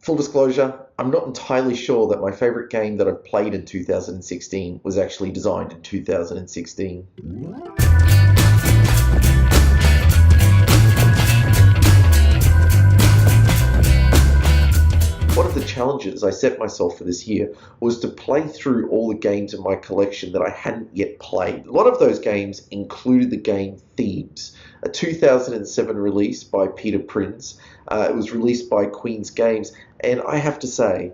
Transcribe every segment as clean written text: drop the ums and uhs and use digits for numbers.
Full disclosure, I'm not entirely sure that my favorite game that I've played in 2016 was actually designed in 2016. One of the challenges I set myself for this year was to play through all the games in my collection that I hadn't yet played. A lot of those games included the game Thebes, a 2007 release by Peter Prinz. It was released by Queen's Games, and I have to say,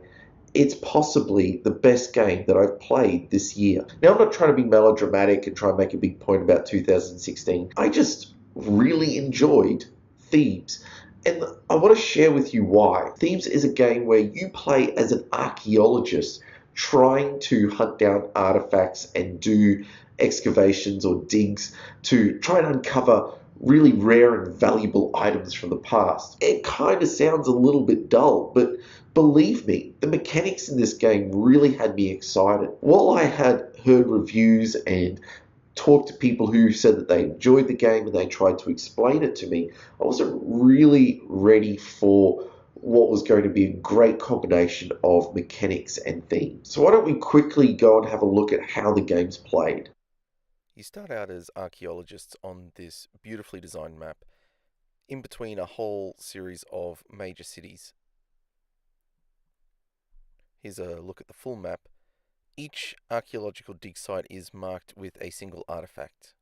it's possibly the best game that I've played this year. Now, I'm not trying to be melodramatic and try and make a big point about 2016. I just really enjoyed Thebes. And I want to share with you why. Thebes is a game where you play as an archaeologist trying to hunt down artifacts and do excavations or digs to try and uncover really rare and valuable items from the past. It kind of sounds a little bit dull, but believe me, the mechanics in this game really had me excited. While I had heard reviews and talked to people who said that they enjoyed the game and they tried to explain it to me, I wasn't really ready for what was going to be a great combination of mechanics and themes. So why don't we quickly go and have a look at how the game's played. You start out as archaeologists on this beautifully designed map in between a whole series of major cities. Here's a look at the full map. Each archaeological dig site is marked with a single artifact.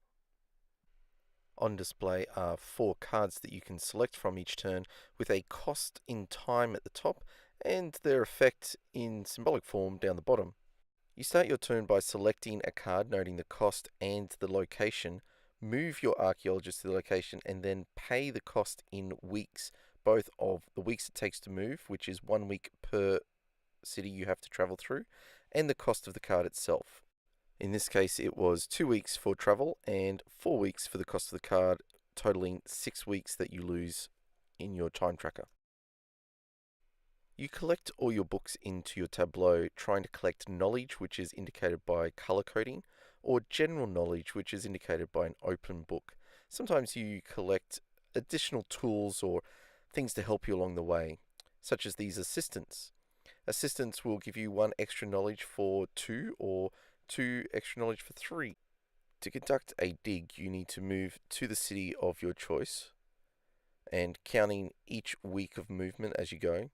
On display are 4 cards that you can select from each turn, with a cost in time at the top and their effect in symbolic form down the bottom. You start your turn by selecting a card noting the cost and the location, move your archaeologist to the location, and then pay the cost in weeks, both of the weeks it takes to move, which is 1 week per city you have to travel through, and the cost of the card itself. In this case, it was 2 weeks for travel and 4 weeks for the cost of the card, totaling 6 weeks that you lose in your time tracker. You collect all your books into your tableau, trying to collect knowledge, which is indicated by color coding, or general knowledge, which is indicated by an open book. Sometimes you collect additional tools or things to help you along the way, such as these assistants. Assistants will give you 1 extra knowledge for 2 or 2 extra knowledge for 3. To conduct a dig, you need to move to the city of your choice, and counting each week of movement as you go.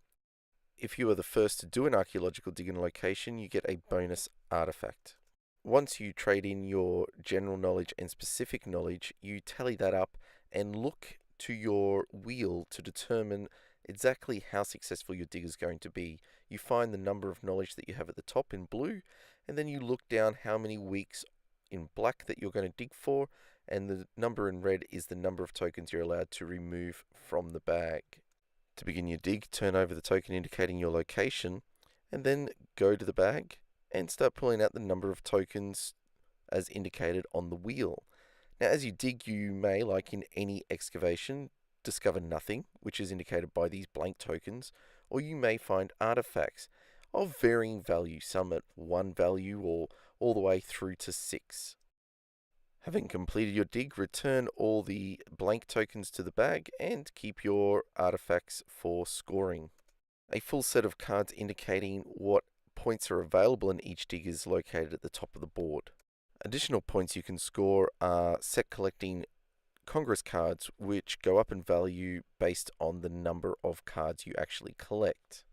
If you are the first to do an archaeological dig in a location, you get a bonus artifact. Once you trade in your general knowledge and specific knowledge, you tally that up and look to your wheel to determine exactly how successful your dig is going to be. You find the number of knowledge that you have at the top in blue, and then you look down how many weeks in black that you're going to dig for, and the number in red is the number of tokens you're allowed to remove from the bag. To begin your dig, turn over the token indicating your location, and then go to the bag and start pulling out the number of tokens as indicated on the wheel. Now, as you dig, you may, like in any excavation, discover nothing, which is indicated by these blank tokens, or you may find artifacts of varying value, some at 1 value or all the way through to 6. Having completed your dig, return all the blank tokens to the bag and keep your artifacts for scoring. A full set of cards indicating what points are available in each dig is located at the top of the board. Additional points you can score are set collecting Congress cards, which go up in value based on the number of cards you actually collect.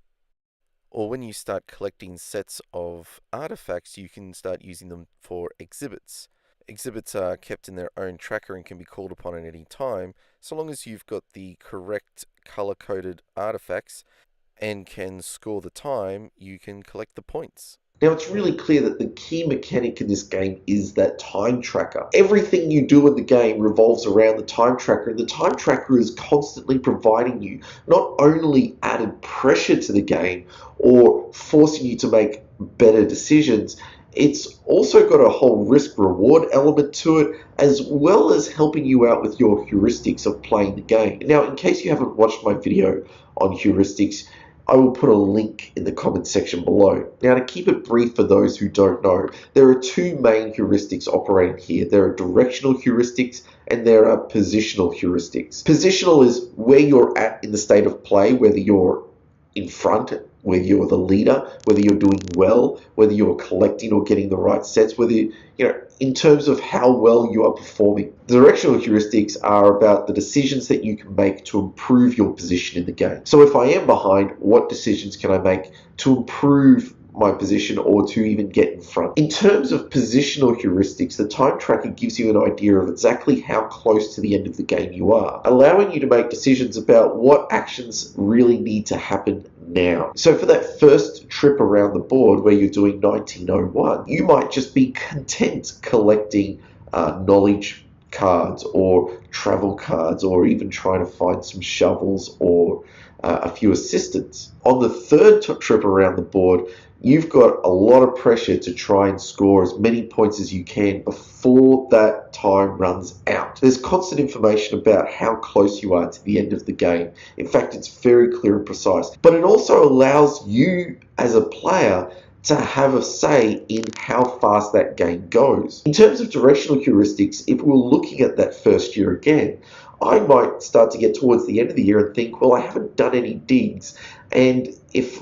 Or when you start collecting sets of artifacts, you can start using them for exhibits. Exhibits are kept in their own tracker and can be called upon at any time, so long as you've got the correct color-coded artifacts and can score the time, you can collect the points. Now, it's really clear that the key mechanic in this game is that time tracker. Everything you do in the game revolves around the time tracker, and the time tracker is constantly providing you not only added pressure to the game or forcing you to make better decisions, it's also got a whole risk-reward element to it, as well as helping you out with your heuristics of playing the game. Now, in case you haven't watched my video on heuristics, I will put a link in the comments section below. Now, to keep it brief for those who don't know, there are 2 main heuristics operating here. There are directional heuristics and there are positional heuristics. Positional is where you're at in the state of play, whether you're in front, whether you're the leader, whether you're doing well, whether you're collecting or getting the right sets, whether in terms of how well you are performing. The directional heuristics are about the decisions that you can make to improve your position in the game. So if I am behind, what decisions can I make to improve my position or to even get in front? In terms of positional heuristics, the time tracker gives you an idea of exactly how close to the end of the game you are, allowing you to make decisions about what actions really need to happen now. So for that first trip around the board where you're doing 1901, you might just be content collecting knowledge cards or travel cards, or even trying to find some shovels or a few assistants. On the third trip around the board, you've got a lot of pressure to try and score as many points as you can before that time runs out. There's constant information about how close you are to the end of the game. In fact, it's very clear and precise. But it also allows you as a player to have a say in how fast that game goes. In terms of directional heuristics, if we're looking at that first year again, I might start to get towards the end of the year and think, well, I haven't done any digs, and if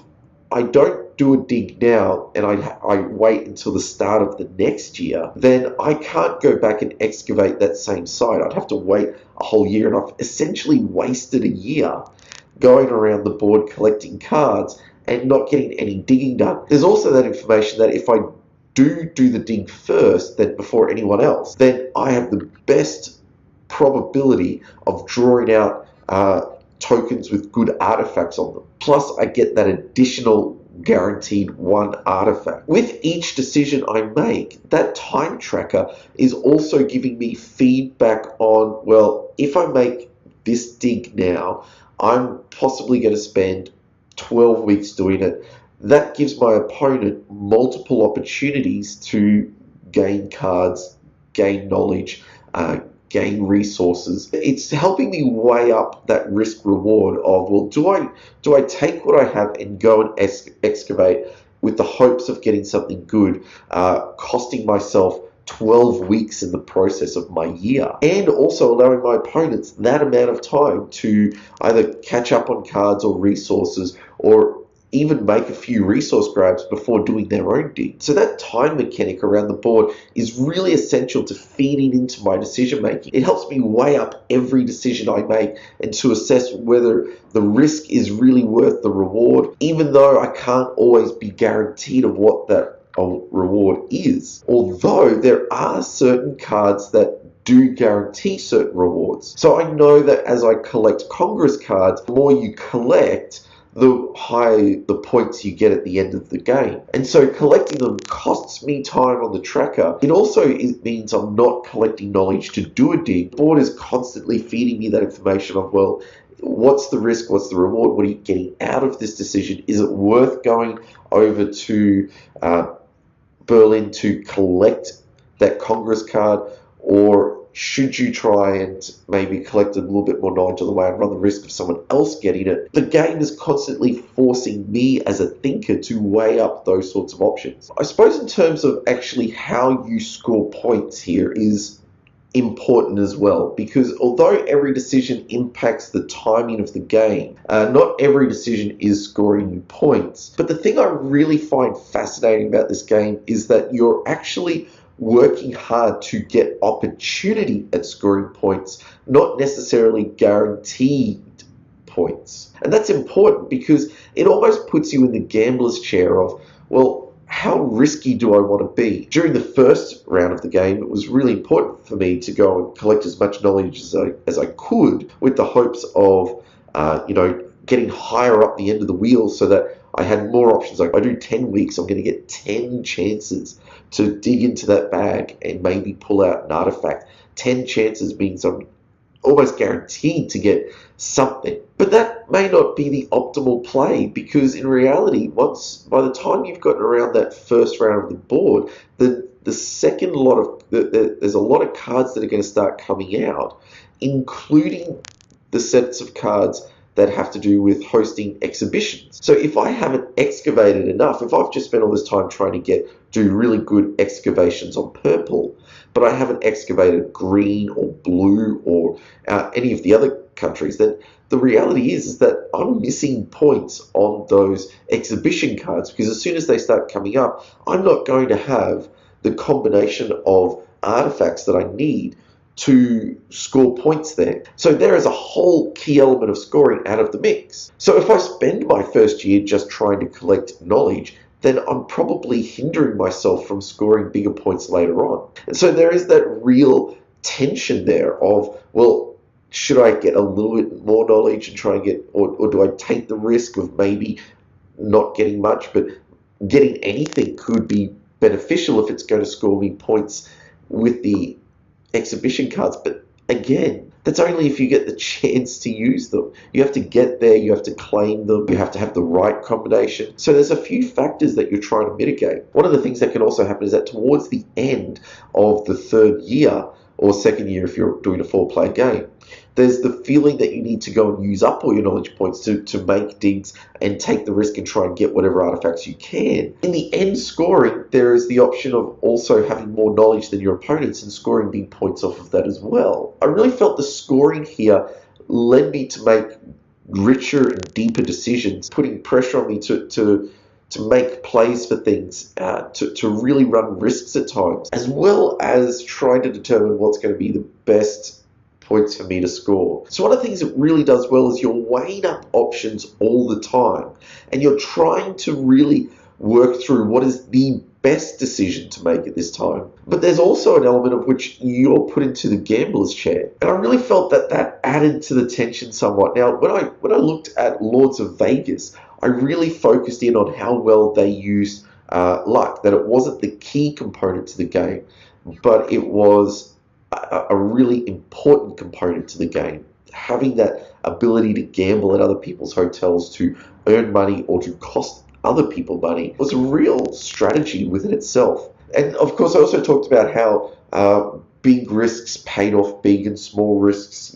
I don't do a dig now and I wait until the start of the next year, then I can't go back and excavate that same site. I'd have to wait a whole year, and I've essentially wasted a year going around the board collecting cards and not getting any digging done. There's also that information that if I do the dig first, then before anyone else, then I have the best probability of drawing out tokens with good artifacts on them. Plus, I get that additional guaranteed one artifact. With each decision I make, that time tracker is also giving me feedback on, well, if I make this dig now, I'm possibly going to spend 12 weeks doing it. That gives my opponent multiple opportunities to gain cards, gain knowledge, gain resources. It's helping me weigh up that risk reward of, well, do I take what I have and go and excavate with the hopes of getting something good, costing myself 12 weeks in the process of my year, and also allowing my opponents that amount of time to either catch up on cards or resources, or even make a few resource grabs before doing their own dig. So that time mechanic around the board is really essential to feeding into my decision making. It helps me weigh up every decision I make and to assess whether the risk is really worth the reward, even though I can't always be guaranteed of what that reward is. Although there are certain cards that do guarantee certain rewards. So I know that as I collect Congress cards, the more you collect, the higher the points you get at the end of the game. And so collecting them costs me time on the tracker. It also means I'm not collecting knowledge to do a dig. The board is constantly feeding me that information of, well, what's the risk, what's the reward, what are you getting out of this decision? Is it worth going over to Berlin to collect that Congress card, or should you try and maybe collect a little bit more knowledge on the way and run the risk of someone else getting it? The game is constantly forcing me as a thinker to weigh up those sorts of options. I suppose in terms of actually how you score points here is important as well, because although every decision impacts the timing of the game, not every decision is scoring you points. But the thing I really find fascinating about this game is that you're actually working hard to get opportunity at scoring points, not necessarily guaranteed points. And that's important because it almost puts you in the gambler's chair of, well, how risky do I want to be? During the first round of the game, it was really important for me to go and collect as much knowledge as I could, with the hopes of, getting higher up the end of the wheel so that I had more options. Like, I do 10 weeks, I'm going to get 10 chances to dig into that bag and maybe pull out an artifact. 10 chances means I'm almost guaranteed to get something. But that may not be the optimal play, because in reality, by the time you've gotten around that first round of the board, the second lot of there's a lot of cards that are going to start coming out, including the sets of cards that have to do with hosting exhibitions. So if I haven't excavated enough, if I've just spent all this time trying to do really good excavations on purple, but I haven't excavated green or blue or any of the other countries, then the reality is that I'm missing points on those exhibition cards, because as soon as they start coming up, I'm not going to have the combination of artifacts that I need to score points there. So there is a whole key element of scoring out of the mix. So if I spend my first year just trying to collect knowledge, then I'm probably hindering myself from scoring bigger points later on. And so there is that real tension there of, well, should I get a little bit more knowledge and try and get, or do I take the risk of maybe not getting much, but getting anything could be beneficial if it's going to score me points with the exhibition cards. But again, that's only if you get the chance to use them. You have to get there, you have to claim them, you have to have the right combination. So there's a few factors that you're trying to mitigate. One of the things that can also happen is that towards the end of the third year, or second year if you're doing a 4-player game, there's the feeling that you need to go and use up all your knowledge points to make digs and take the risk and try and get whatever artifacts you can. In the end scoring, there is the option of also having more knowledge than your opponents and scoring big points off of that as well. I really felt the scoring here led me to make richer and deeper decisions, putting pressure on me to make plays for things, to really run risks at times, as well as trying to determine what's going to be the best points for me to score. So one of the things it really does well is you're weighing up options all the time, and you're trying to really work through what is the best decision to make at this time. But there's also an element of which you're put into the gambler's chair, and I really felt that that added to the tension somewhat. Now, when I looked at Lords of Vegas, I really focused in on how well they used luck, that it wasn't the key component to the game, but it was a really important component to the game. Having that ability to gamble at other people's hotels to earn money or to cost other people money was a real strategy within itself. And of course, I also talked about how big risks paid off big and small risks,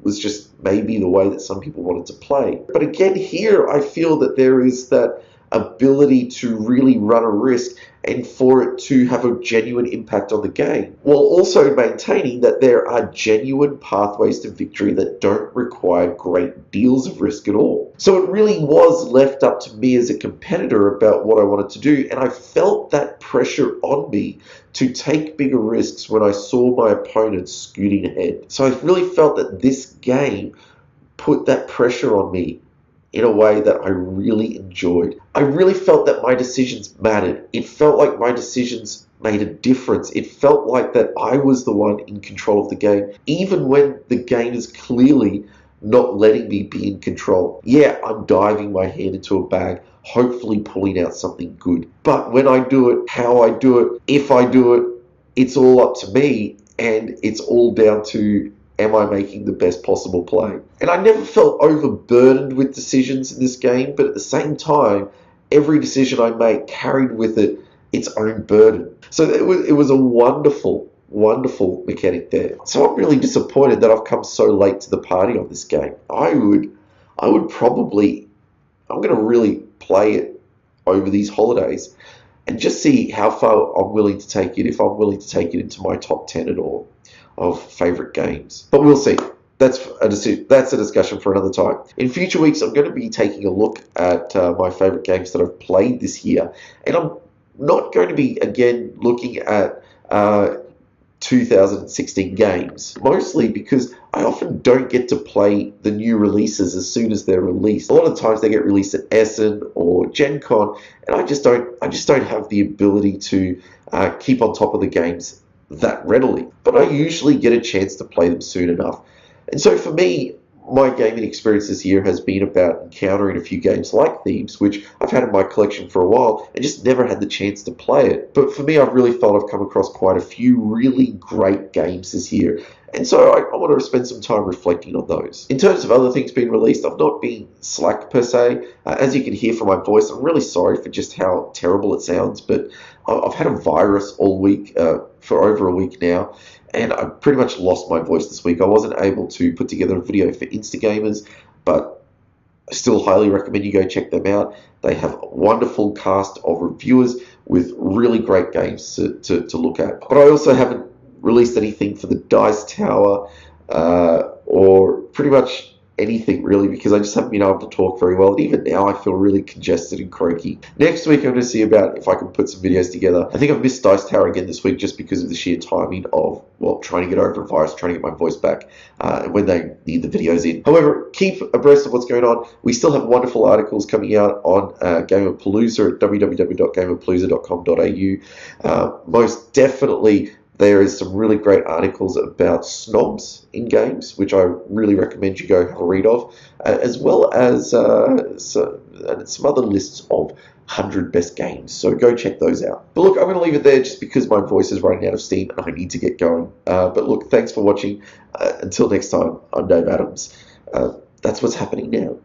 was just maybe the way that some people wanted to play. But again, here I feel that there is that ability to really run a risk and for it to have a genuine impact on the game, while also maintaining that there are genuine pathways to victory that don't require great deals of risk at all. So it really was left up to me as a competitor about what I wanted to do, and I felt that pressure on me to take bigger risks when I saw my opponents scooting ahead. So I really felt that this game put that pressure on me in a way that I really enjoyed. I really felt that my decisions mattered. It felt like my decisions made a difference. It felt like that I was the one in control of the game, even when the game is clearly not letting me be in control. Yeah, I'm diving my hand into a bag, hopefully pulling out something good. But when I do it, how I do it, if I do it, it's all up to me, and it's all down to, am I making the best possible play? And I never felt overburdened with decisions in this game, but at the same time, every decision I made carried with it its own burden. So it was a wonderful, wonderful mechanic there. So I'm really disappointed that I've come so late to the party on this game. I would probably, I'm going to really play it over these holidays and just see how far I'm willing to take it, if I'm willing to take it into my top 10 at all of favourite games. But we'll see. That's a discussion for another time. In future weeks, I'm going to be taking a look at my favourite games that I've played this year. And I'm not going to be, again, looking at 2016 games, mostly because I often don't get to play the new releases as soon as they're released. A lot of times they get released at Essen or Gen Con, and I just don't have the ability to keep on top of the games that readily. But I usually get a chance to play them soon enough. And so for me, my gaming experience this year has been about encountering a few games like Thebes, which I've had in my collection for a while and just never had the chance to play it. But for me, I've really felt I've come across quite a few really great games this year. And so I want to spend some time reflecting on those. In terms of other things being released, I've not been slack per se. As you can hear from my voice, I'm really sorry for just how terrible it sounds, but I've had a virus all week, for over a week now, and I pretty much lost my voice this week. I wasn't able to put together a video for Instagamers, but I still highly recommend you go check them out. They have a wonderful cast of reviewers with really great games to look at. But I also haven't released anything for the Dice Tower or pretty much anything really, because I just haven't been able to talk very well, and even now I feel really congested and croaky. Next week I'm going to see about if I can put some videos together. I think I've missed Dice Tower again this week just because of the sheer timing of, well, trying to get over a virus, trying to get my voice back, and when they need the videos in. However, keep abreast of what's going on. We still have wonderful articles coming out on Gamerpalooza at www.gamerpalooza.com.au. Most definitely there is some really great articles about snobs in games, which I really recommend you go have a read of, as well as some other lists of 100 best games. So go check those out. But look, I'm going to leave it there just because my voice is running out of steam and I need to get going. But look, thanks for watching. Until next time, I'm Dave Adams. That's what's happening now.